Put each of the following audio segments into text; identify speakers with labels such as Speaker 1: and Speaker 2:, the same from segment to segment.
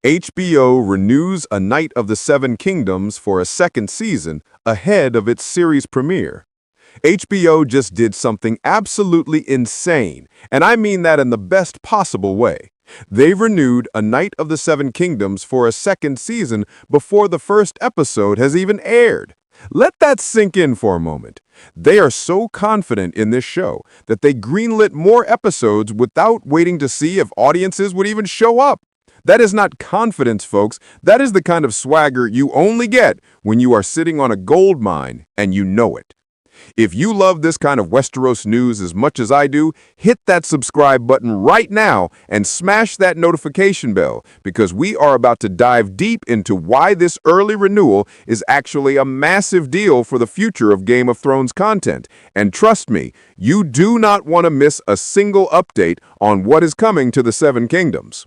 Speaker 1: HBO renews A Knight of the Seven Kingdoms for a second season ahead of its series premiere. HBO just did something absolutely insane, and I mean that in the best possible way. They've renewed A Knight of the Seven Kingdoms for a second season before the first episode has even aired. Let that sink in for a moment. They are so confident in this show that they greenlit more episodes without waiting to see if audiences would even show up. That is not confidence, folks. That is the kind of swagger you only get when you are sitting on a gold mine and you know it. If you love this kind of Westeros news as much as I do, hit that subscribe button right now and smash that notification bell, because we are about to dive deep into why this early renewal is actually a massive deal for the future of Game of Thrones content. And trust me, you do not want to miss a single update on what is coming to the Seven Kingdoms.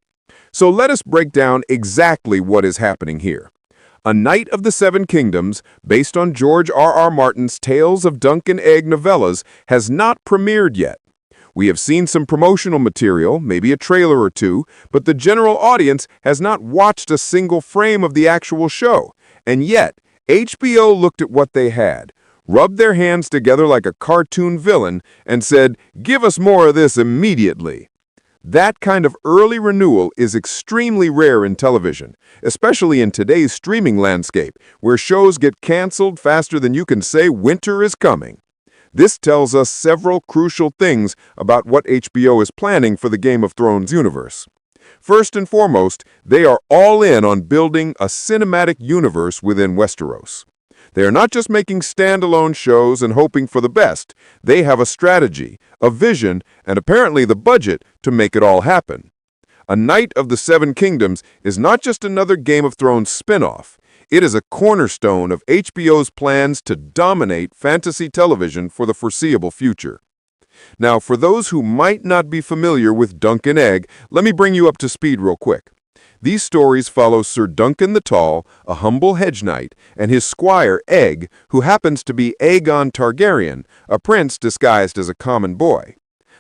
Speaker 1: So let us break down exactly what is happening here. A Knight of the Seven Kingdoms, based on George R.R. Martin's Tales of Dunk and Egg novellas, has not premiered yet. We have seen some promotional material, maybe a trailer or two, but the general audience has not watched a single frame of the actual show. And yet, HBO looked at what they had, rubbed their hands together like a cartoon villain, and said, "Give us more of this immediately." That kind of early renewal is extremely rare in television, especially in today's streaming landscape, where shows get canceled faster than you can say winter is coming. This tells us several crucial things about what HBO is planning for the Game of Thrones universe. First and foremost, they are all in on building a cinematic universe within Westeros. They are not just making standalone shows and hoping for the best. They have a strategy, a vision, and apparently the budget to make it all happen. A Knight of the Seven Kingdoms is not just another Game of Thrones spin-off. It is a cornerstone of HBO's plans to dominate fantasy television for the foreseeable future. Now, for those who might not be familiar with Dunk and Egg, let me bring you up to speed real quick. These stories follow Sir Duncan the Tall, a humble hedge knight, and his squire, Egg, who happens to be Aegon Targaryen, a prince disguised as a common boy.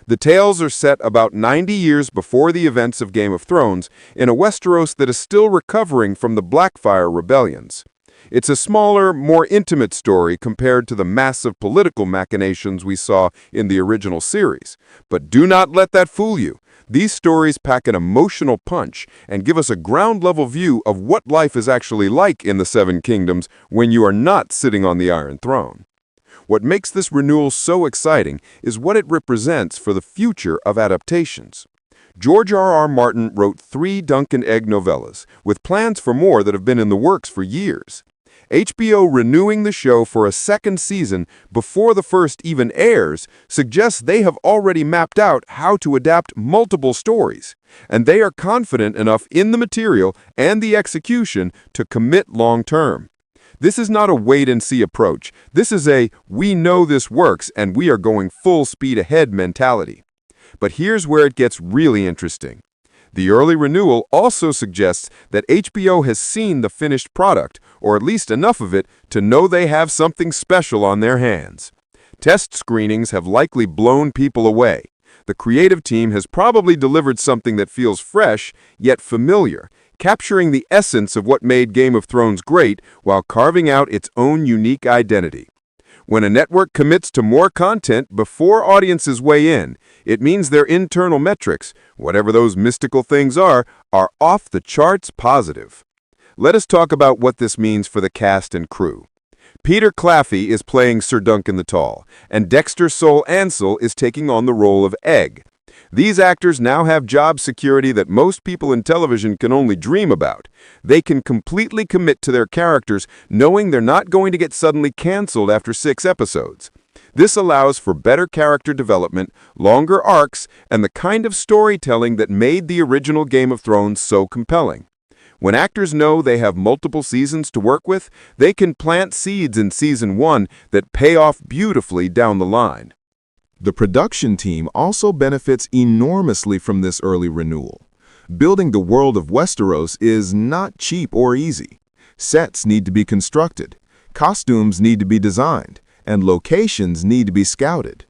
Speaker 1: The tales are set about 90 years before the events of Game of Thrones, in a Westeros that is still recovering from the Blackfyre rebellions. It's a smaller, more intimate story compared to the massive political machinations we saw in the original series. But do not let that fool you. These stories pack an emotional punch and give us a ground-level view of what life is actually like in the Seven Kingdoms when you are not sitting on the Iron Throne. What makes this renewal so exciting is what it represents for the future of adaptations. George R.R. Martin wrote 3 Dunk and Egg novellas, with plans for more that have been in the works for years. HBO renewing the show for a second season before the first even airs suggests they have already mapped out how to adapt multiple stories, and they are confident enough in the material and the execution to commit long-term. This is not a wait-and-see approach. This is a "we know this works and we are going full speed ahead" mentality. But here's where it gets really interesting. The early renewal also suggests that HBO has seen the finished product, or at least enough of it to know they have something special on their hands. Test screenings have likely blown people away. The creative team has probably delivered something that feels fresh, yet familiar, capturing the essence of what made Game of Thrones great while carving out its own unique identity. When a network commits to more content before audiences weigh in, it means their internal metrics, whatever those mystical things are off the charts positive. Let us talk about what this means for the cast and crew. Peter Claffey is playing Sir Duncan the Tall, and Dexter Sol Ansel is taking on the role of Egg. These actors now have job security that most people in television can only dream about. They can completely commit to their characters, knowing they're not going to get suddenly canceled after 6 episodes. This allows for better character development, longer arcs, and the kind of storytelling that made the original Game of Thrones so compelling. When actors know they have multiple seasons to work with, they can plant seeds in Season 1 that pay off beautifully down the line. The production team also benefits enormously from this early renewal. Building the world of Westeros is not cheap or easy. Sets need to be constructed, costumes need to be designed, and locations need to be scouted.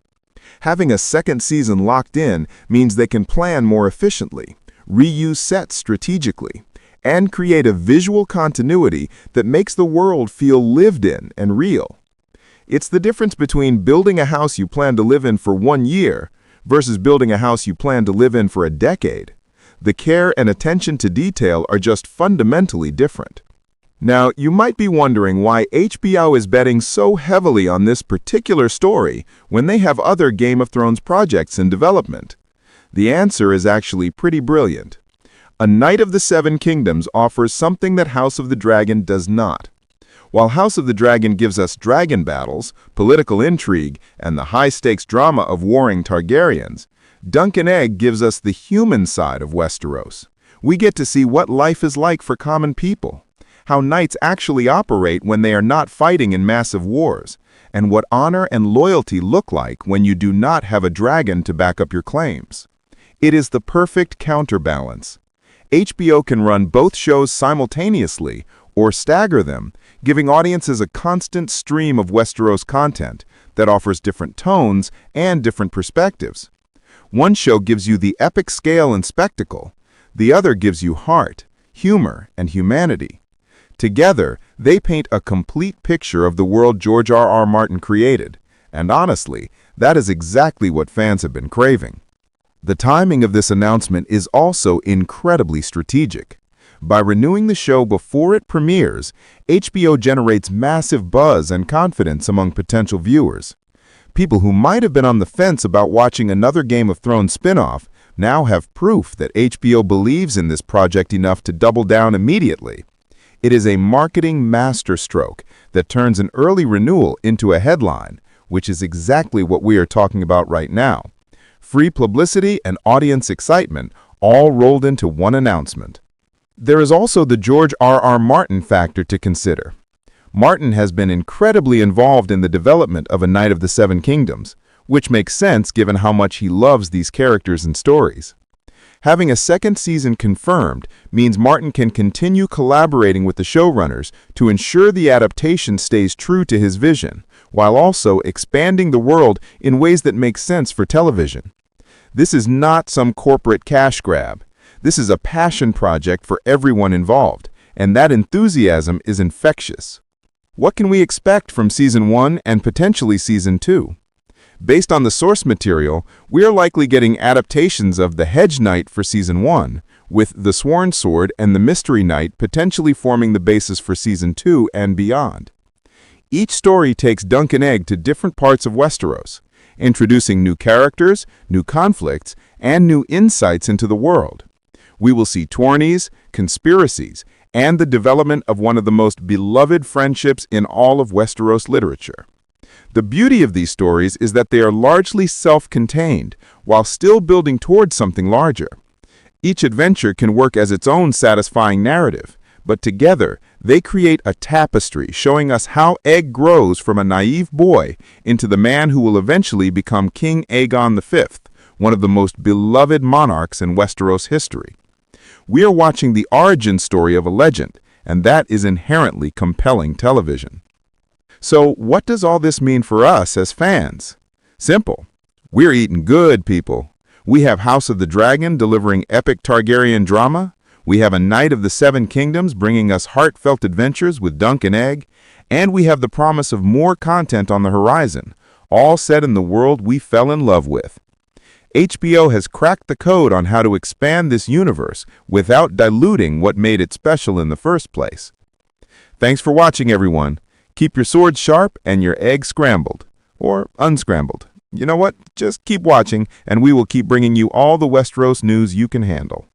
Speaker 1: Having a second season locked in means they can plan more efficiently, reuse sets strategically,
Speaker 2: and create a visual continuity that makes the world feel lived in and real. It's the difference between building a house you plan to live in for 1 year versus building a house you plan to live in for a decade. The care and attention to detail are just fundamentally different. Now, you might be wondering why HBO is betting so heavily on this particular story when they have other Game of Thrones projects in development. The answer is actually pretty brilliant. A Knight of the Seven Kingdoms offers something that House of the Dragon does not. While House of the Dragon gives us dragon battles, political intrigue, and the high-stakes drama of warring Targaryens, Dunk and Egg gives us the human side of Westeros. We get to see what life is like for common people, how knights actually operate when they are not fighting in massive wars, and what honor and loyalty look like when you do not have a dragon to back up your claims. It is the perfect counterbalance. HBO can run both shows simultaneously or stagger them, giving audiences a constant stream of Westeros content that offers different tones and different perspectives. One show gives you the epic scale and spectacle. The other gives you heart, humor, and humanity. Together, they paint a complete picture of the world George R.R. Martin created, and honestly, that is exactly what fans have been craving. The timing of this announcement is also incredibly strategic. By renewing the show before it premieres, HBO generates massive buzz and confidence among potential viewers. People who might have been on the fence about watching another Game of Thrones spin-off now have proof that HBO believes in this project enough to double down immediately. It is a marketing masterstroke that turns an early renewal into a headline, which is exactly what we are talking about right now. Free publicity and audience excitement all rolled into one announcement. There is also the George R.R. Martin factor to consider. Martin has been incredibly involved in the development of A Knight of the Seven Kingdoms, which makes sense given how much he loves these characters and stories. Having a second season confirmed means Martin can continue collaborating with the showrunners to ensure the adaptation stays true to his vision, while also expanding the world in ways that make sense for television. This is not some corporate cash grab. This is a passion project for everyone involved, and that enthusiasm is infectious. What can we expect from Season 1 and potentially Season 2? Based on the source material, we are likely getting adaptations of The Hedge Knight for Season 1, with The Sworn Sword and The Mystery Knight potentially forming the basis for Season 2 and beyond. Each story takes Dunk and Egg to different parts of Westeros, introducing new characters, new conflicts, and new insights into the world. We will see tourneys, conspiracies, and the development of one of the most beloved friendships in all of Westeros literature. The beauty of these stories is that they are largely self-contained, while still building towards something larger. Each adventure can work as its own satisfying narrative, but together they create a tapestry showing us how Egg grows from a naive boy into the man who will eventually become King Aegon V, one of the most beloved monarchs in Westeros history. We are watching the origin story of a legend, and that is inherently compelling television. So what does all this mean for us as fans? Simple. We're eating good, people. We have House of the Dragon delivering epic Targaryen drama. We have A Knight of the Seven Kingdoms bringing us heartfelt adventures with Dunk and Egg. And we have the promise of more content on the horizon, all set in the world we fell in love with. HBO has cracked the code on how to expand this universe without diluting what made it special in the first place. Thanks for watching, everyone. Keep your swords sharp and your eggs scrambled. Or unscrambled. You know what? Just keep watching, and we will keep bringing you all the Westeros news you can handle.